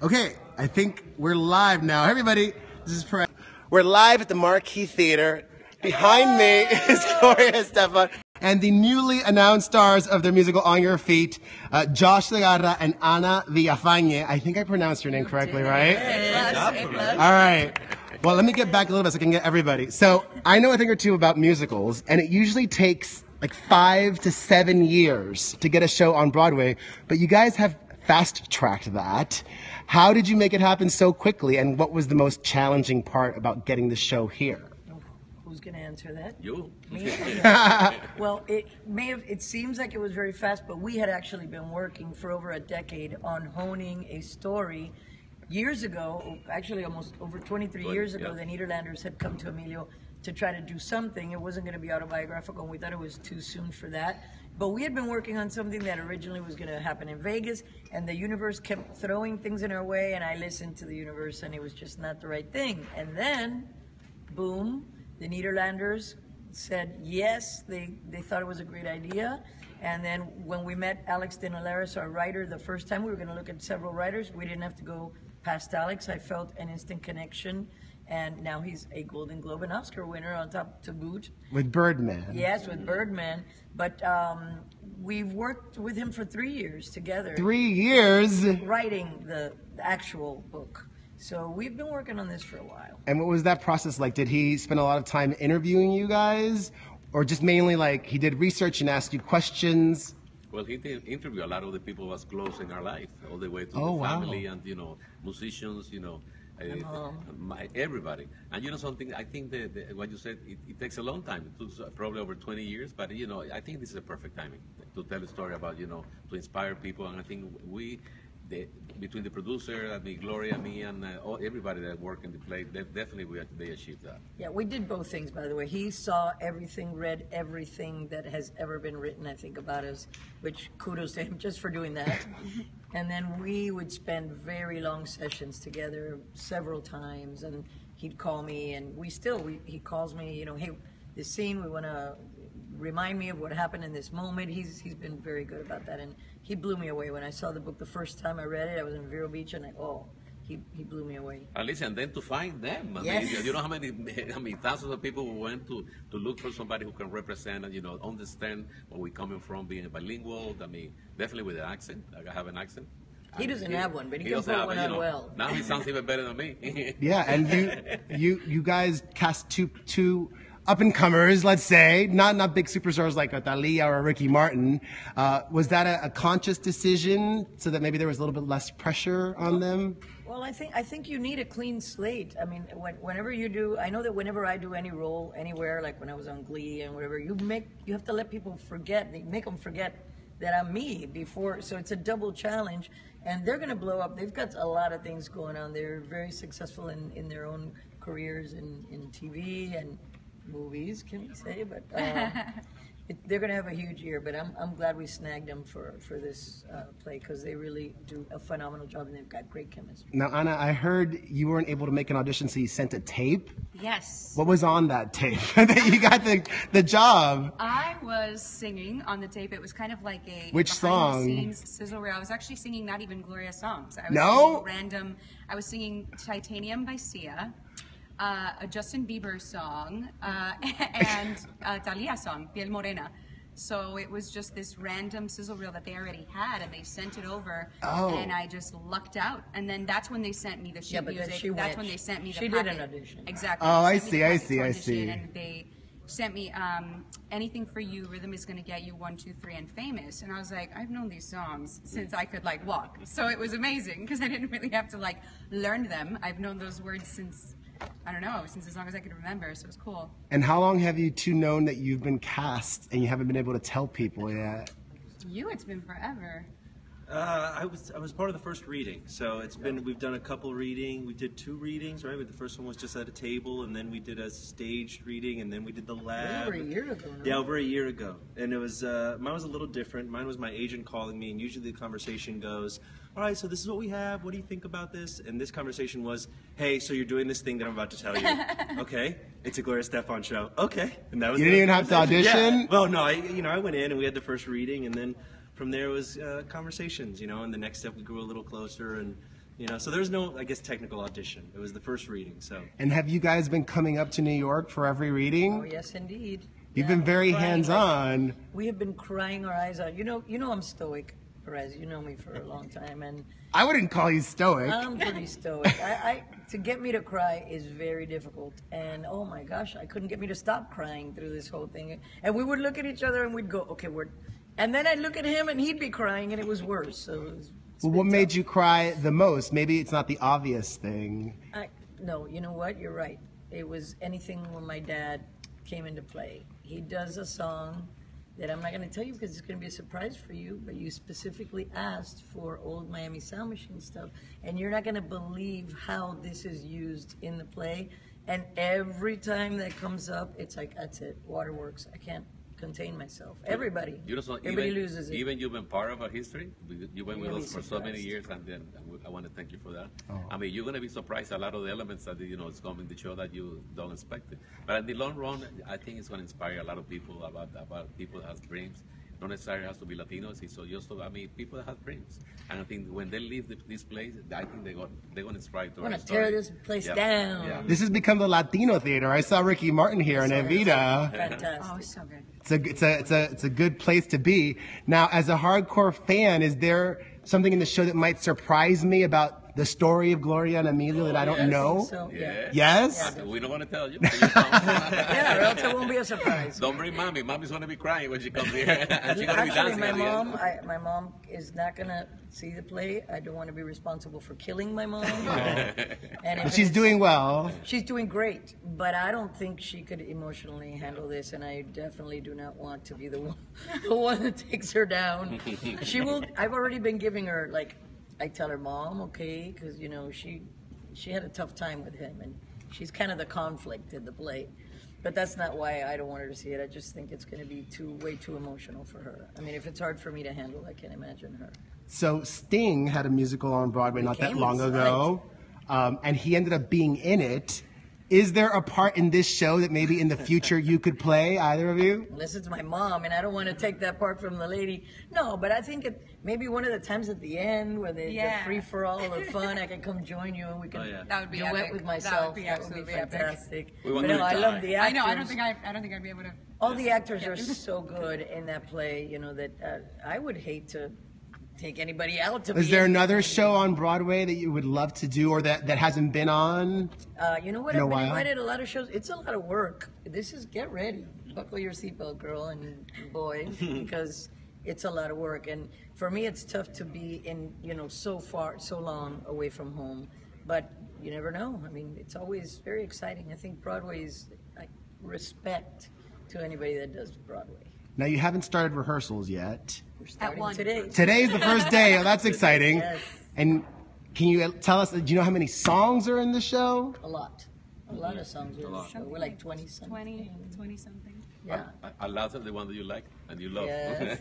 Okay, I think we're live now. Hey everybody, this is Perez. We're live at the Marquee Theater. Behind me is Gloria and Estefan and the newly announced stars of their musical On Your Feet, Josh Segarra and Ana Villafañe. I think I pronounced your name correctly, right? All right. Well, let me get back a little bit so I can get everybody. So I know a thing or two about musicals, and it usually takes like 5 to 7 years to get a show on Broadway, but you guys have fast-tracked that. How did you make it happen so quickly, and what was the most challenging part about getting the show here? Who's going to answer that? You. Me? Well, it seems like it was very fast, but we had actually been working for over a decade on honing a story. Years ago, actually almost over 23 years ago, the Nederlanders had come to Emilio to try to do something. It wasn't going to be autobiographical, and we thought it was too soon for that. But we had been working on something that originally was going to happen in Vegas, and the universe kept throwing things in our way, and I listened to the universe, and it was just not the right thing. And then, boom, the Nederlanders said yes, they thought it was a great idea. And then when we met Alex Denolaris, our writer, the first time we were going to look at several writers, we didn't have to go past Alex. I felt an instant connection. And now he's a Golden Globe and Oscar winner on top to boot. With Birdman. Yes, with Birdman. But we've worked with him for 3 years together. 3 years? Writing the actual book. So we've been working on this for a while. And what was that process like? Did he spend a lot of time interviewing you guys? Or just mainly like he did research and asked you questions? Well, he did interview a lot of the people who was close in our life, all the way to the family and, musicians, everybody. And something, I think what you said, it takes a long time. It took probably over 20 years, but I think this is a perfect timing to tell a story about, to inspire people. And I think between the producer, Gloria, me, and everybody that worked in the play, they achieved that. Yeah, we did both things, by the way. He saw everything, read everything that has ever been written, I think, about us, which kudos to him just for doing that. And then we would spend very long sessions together several times, and he'd call me, and he calls me, hey, this scene, we want to remind me of what happened in this moment. He's been very good about that, and he blew me away. When I saw the book the first time I read it, I was in Vero Beach, and he blew me away. And listen, and then to find them. Yes. You know how many thousands of people who went to look for somebody who can represent and understand where we're coming from, being bilingual. Definitely with an accent. I have an accent. He doesn't have one, but he can put one on well. Now he sounds even better than me. Yeah, and you guys cast two up-and-comers, let's say, not big superstars like a Thalia or a Ricky Martin. Was that a conscious decision so that maybe there was a little bit less pressure on them? Well, I think you need a clean slate. I mean, whenever you do, I know that whenever I do any role anywhere, like when I was on Glee and whatever, you have to let people make them forget that I'm me before. So it's a double challenge, and they're going to blow up. They've got a lot of things going on. They're very successful in their own careers in TV and movies, can we say, but they're going to have a huge year. But I'm glad we snagged them for this play, because they really do a phenomenal job, and they've got great chemistry. Now, Ana, I heard you weren't able to make an audition, so you sent a tape? Yes. What was on that tape that you got the job? I was singing on the tape. It was kind of like a Which song? behind-the-scenes sizzle reel. I was actually singing not even Gloria songs. I was singing Titanium by Sia, a Justin Bieber song, and a Thalia song, Piel Morena. So it was just this random sizzle reel that they already had, and they sent it over, and I just lucked out. And then that's when they sent me the sheet music. That's when they sent me the packet. She did an audition. Exactly. Oh, I see. And they sent me Anything for You, Rhythm Is Gonna Get You, 1, 2, 3, and Famous. And I was like, I've known these songs since I could walk. So it was amazing, because I didn't really have to learn them. I've known those words since, I don't know, since as long as I could remember, so it was cool. And how long have you two known that you've been cast and you haven't been able to tell people yet? It's been forever. I was part of the first reading, so we've done a couple readings. We did 2 readings, right? The first one was just at a table, and then we did a staged reading, and then we did the lab. Over a year ago. No? Yeah, over a year ago, and it was mine was a little different. Mine was my agent calling me, and usually the conversation goes, "All right, so this is what we have. What do you think about this?" And this conversation was, "Hey, so you're doing this thing that I'm about to tell you? Okay, it's a Gloria Estefan show. Okay," and that was. You didn't even have to audition. Yeah. Well, no, I went in and we had the first reading, and then from there was conversations, and the next step we grew a little closer, and You know, so there's no, I guess, technical audition. It was the first reading, so. And have you guys been coming up to New York for every reading? Oh, yes, indeed. You've been very crying, hands-on. we have been crying our eyes out. You know I'm stoic, Perez. You know me for a long time, and I wouldn't call you stoic. I'm pretty stoic. To get me to cry is very difficult, and oh my gosh, I couldn't get me to stop crying through this whole thing. And we would look at each other and we'd go, okay, and then I'd look at him and he'd be crying, and it was worse. So Well, what made you cry the most? Maybe it's not the obvious thing. No, you know what? You're right. It was anything when my dad came into play. He does a song that I'm not going to tell you because it's going to be a surprise for you, but you specifically asked for old Miami Sound Machine stuff, and you're not going to believe how this is used in the play. And every time that comes up, it's like, that's it, waterworks. I can't contain myself. Everybody loses it. Even you've been part of our history. You've been with us for so many years, and then I want to thank you for that. Oh. I mean, you're going to be surprised a lot of the elements that it's coming to show that you don't expect it. But in the long run, I think it's going to inspire a lot of people about people that have dreams. Not necessarily has to be Latinos. So people that have dreams. And I think when they leave this place, I think they're going to inspire. I want to tear this place down. Yeah. This has become the Latino theater. I saw Ricky Martin here in Evita. Fantastic. Oh, so good. It's a good place to be. Now, as a hardcore fan, is there something in the show that might surprise me about the story of Gloria and Emilio that I don't know? So, yeah. Yes? We don't want to tell you. Yeah, or else it won't be a surprise. Don't bring mommy. Mommy's going to be crying when she comes here. And she's going to be Actually, dancing my at the end. my mom is not gonna see the play. I don't want to be responsible for killing my mom. And if But she's doing well. She's doing great, but I don't think she could emotionally handle this, and I definitely do not want to be the one that takes her down. She will. I've already been giving her, like, I tell her, Mom, okay, because she had a tough time with him, and she's kind of the conflict in the play. But that's not why I don't want her to see it. I just think it's going to be way too emotional for her. I mean, if it's hard for me to handle, I can't imagine her. So Sting had a musical on Broadway not that long ago, and he ended up being in it. Is there a part in this show that maybe in the future you could play, either of you? Unless it's my mom, and I don't want to take that part from the lady. No, but I think maybe one of the times at the end where the free-for-all of fun, I can come join you and we can That would be duet epic. with myself. That would be fantastic. We want But you to I die. love the I actors. know. I don't think I'd be able to. All the actors are so good in that play, that I would hate to take anybody out to be Is there in. another show on Broadway that you would love to do or that hasn't been on? You know what? In a I've been while? invited to a lot of shows. It's a lot of work. Get ready. Buckle your seatbelt, girl and boy, because it's a lot of work. And for me, it's tough to be in, so long away from home. But you never know. I mean, it's always very exciting. I think Broadway's respect to anybody that does Broadway. Now, you haven't started rehearsals yet. We're starting one. today. Today's the first day. Oh, that's exciting. Yes. And can you tell us, do you know how many songs are in the show? A lot of songs. We're like 20 something. 20 something. Yeah. I love the one that you like and you love. Yes.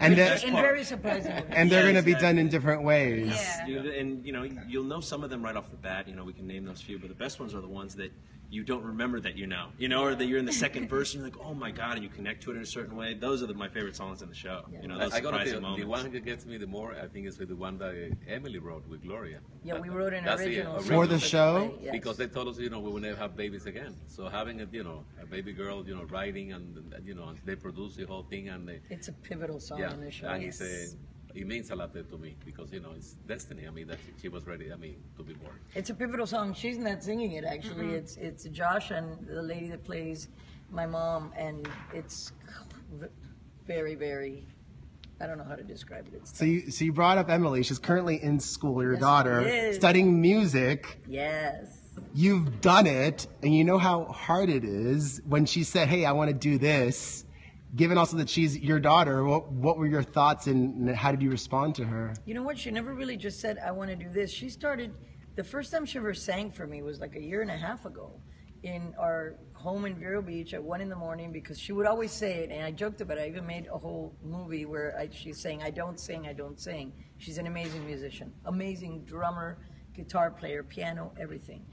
And In very surprising ways. and they're Yeah, going to be exactly. done in different ways. Yeah. And you'll know some of them right off the bat. We can name those few, but the best ones are the ones that you don't remember that or that you're in the second verse and you're like, oh my God, and you connect to it in a certain way. Those are my favorite songs in the show. Those I gotta surprising say, moments. the one that gets me the more, I think, is with the one that Emily wrote with Gloria. Yeah, we wrote an That's the original original. For the show? Yes. Because they told us, we will never have babies again. So having a baby girl, writing and they produce the whole thing and It's a pivotal song in the show. and it means a lot to me because it's destiny. I mean that she was ready. To be born. It's a pivotal song. She's not singing it actually. It's Josh and the lady that plays my mom, and it's very, very. I don't know how to describe it. It's So you brought up Emily. She's currently in school, your Yes, daughter, she is. studying music. yes. You've done it, and you know how hard it is. When she said, hey, I want to do this, given also that she's your daughter, what were your thoughts and how did you respond to her? You know what? She never really just said, I want to do this. She started, the first time she ever sang for me was like a year and a half ago in our home in Vero Beach at 1 a.m. because she would always say it, and I joked about it. I even made a whole movie where she's saying, I don't sing, I don't sing. She's an amazing musician, amazing drummer, guitar player, piano, everything.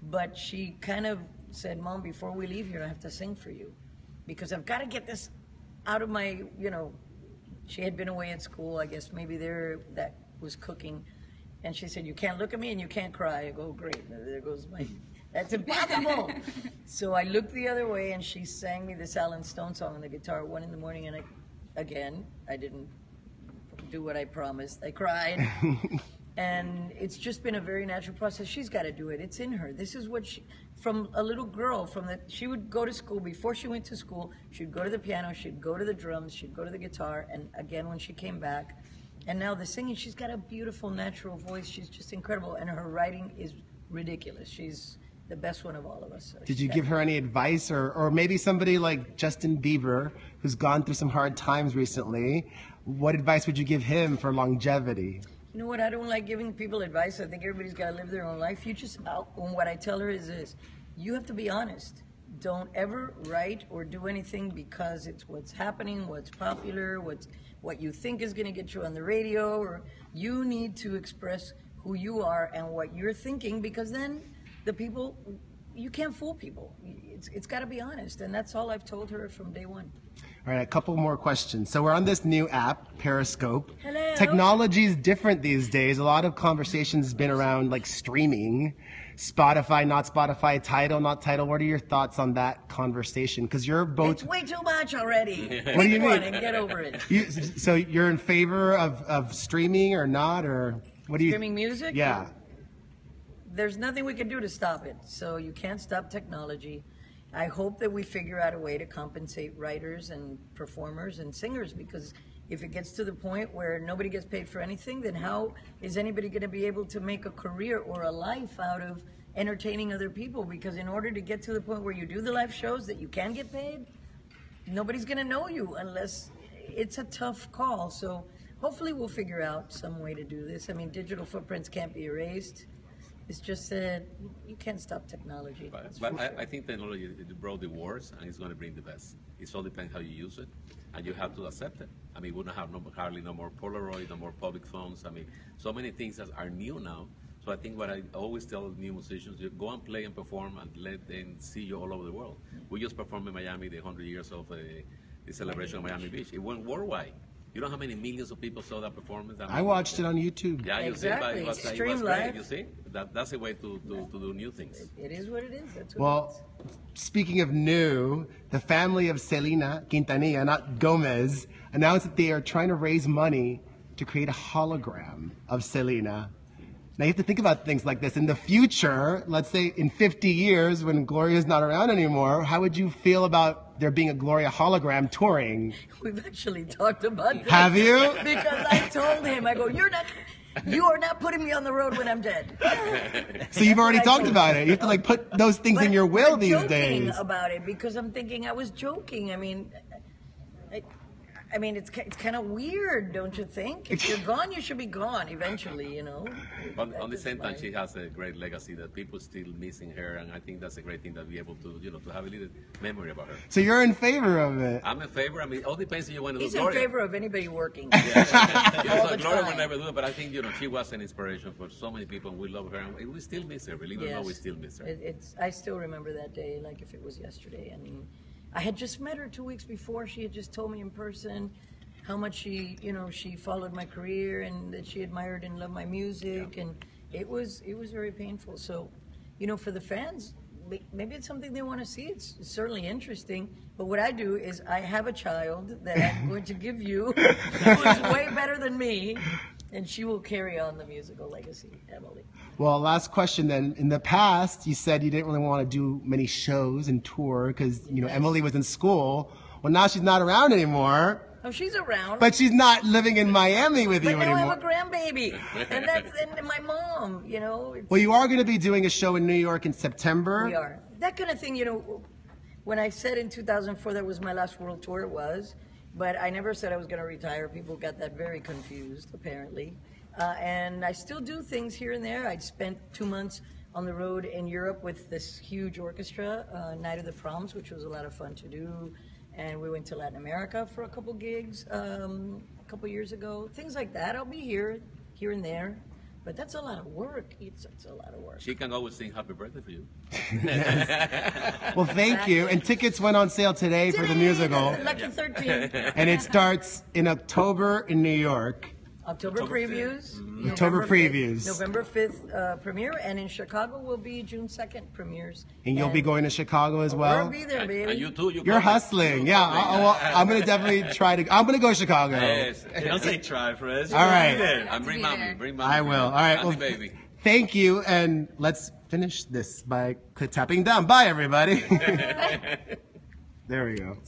But she kind of said, Mom, before we leave here, I have to sing for you because I've got to get this out of my, she had been away at school, I guess maybe that was cooking. And she said, you can't look at me and you can't cry. I go, great, there goes my, that's impossible. So I looked the other way and she sang me this Alan Stone song on the guitar at 1 in the morning, and I didn't do what I promised. I cried. And it's just been a very natural process. She's got to do it. It's in her. This is what she, from a little girl, she would go to school. Before she went to school, she'd go to the piano, she'd go to the drums, she'd go to the guitar, and again when she came back. And now the singing, she's got a beautiful natural voice. She's just incredible. And her writing is ridiculous. She's the best one of all of us. So did you give her any advice, or maybe somebody like Justin Bieber, who's gone through some hard times recently, what advice would you give him for longevity? You know what? I don't like giving people advice. I think everybody's got to live their own life. What I tell her is this: you have to be honest. Don't ever write or do anything because it's what's happening, what's popular, what you think is going to get you on the radio. Or you need to express who you are and what you're thinking, because then the people, you can't fool people. It's got to be honest, and that's all I've told her from day one. All right, a couple more questions. So we're on this new app, Periscope. Hello. Technology is different these days. A lot of conversations has been around like streaming, Spotify, not Spotify, Tidal, not Tidal. What are your thoughts on that conversation? Because you're both. It's way too much already. What do you mean? And get over it. So you're in favor of streaming or not, or what do you? Streaming music? Yeah. There's nothing we can do to stop it. So you can't stop technology. I hope that we figure out a way to compensate writers and performers and singers, because if it gets to the point where nobody gets paid for anything, then how is anybody going to be able to make a career or a life out of entertaining other people? Because in order to get to the point where you do the live shows that you can get paid, nobody's going to know you unless it's a tough call. So hopefully we'll figure out some way to do this. I mean, digital footprints can't be erased. It's just that you can't stop technology. But I think technology brought the worst, and it's going to bring the best. It all depends how you use it, and you have to accept it. I mean, we don't have hardly no more Polaroid, no more public phones. I mean, so many things that are new now. So I think what I always tell new musicians, you go and play and perform and let them see you all over the world. We just performed in Miami, the 100 years of the celebration of Miami Beach. It went worldwide. You know how many millions of people saw that performance? I watched it on YouTube. Yeah, exactly. It was great. You see, that's a way to do new things. It is what it is. That's what it is. Speaking of new, the family of Selena Quintanilla, not Gomez, announced that they are trying to raise money to create a hologram of Selena. Now you have to think about things like this. In the future, let's say in 50 years when Gloria's not around anymore, how would you feel about there being a Gloria hologram touring? We've actually talked about that. Have you? Because I told him, I go, you are not putting me on the road when I'm dead. So you've already talked about it. You have to like put those things in your will these days. I'm joking about it because I'm thinking I was joking. I mean, it's kind of weird, don't you think? If you're gone, you should be gone eventually, you know. But on the same time, she has a great legacy that people still missing her, and I think that's a great thing that be able to, to have a little memory about her. So you're in favor of it? I'm in favor. I mean, it all depends if you want to do He's Gloria. in favor of anybody working. Yeah. Gloria will never do it, but I think, she was an inspiration for so many people, and we love her, and we still miss her. Believe it or not, we still miss her. I still remember that day like if it was yesterday. I mean, I had just met her 2 weeks before. She had just told me in person how much she followed my career and that she admired and loved my music, and it was very painful. So, for the fans, maybe it's something they want to see. It's certainly interesting. But what I do is I have a child that I'm going to give you who is way better than me, and she will carry on the musical legacy, Emily. Well, last question then. In the past, you said you didn't really want to do many shows and tour because, Emily was in school. Well, now she's not around anymore. Oh, she's around. But she's not living in Miami with you anymore. But now I have a grandbaby. And my mom, Well, you are going to be doing a show in New York in September. We are. That kind of thing, when I said in 2004 that was my last world tour, it was. But I never said I was going to retire. People got that very confused, apparently. And I still do things here and there. I'd spent 2 months on the road in Europe with this huge orchestra, Night of the Proms, which was a lot of fun to do. And we went to Latin America for a couple gigs a couple years ago. Things like that. I'll be here and there. But that's a lot of work. It's a lot of work. She can always sing happy birthday for you. Well, thank you. And tickets went on sale today for the musical. Lucky 13. And it starts in October in New York. October previews. Mm-hmm. October previews. November 5th premiere, and in Chicago will be June 2nd premieres. And you'll be going to Chicago as well? We'll be there, baby. And you too. You're hustling. Yeah, I'm going to definitely try to. I'm going to go to Chicago. Yes. Don't say try, Perez. All right. And bring mommy. Bring mommy. I will. All right. Mommy, Well, baby. thank you, and let's finish this by tapping down. Bye, everybody. There we go.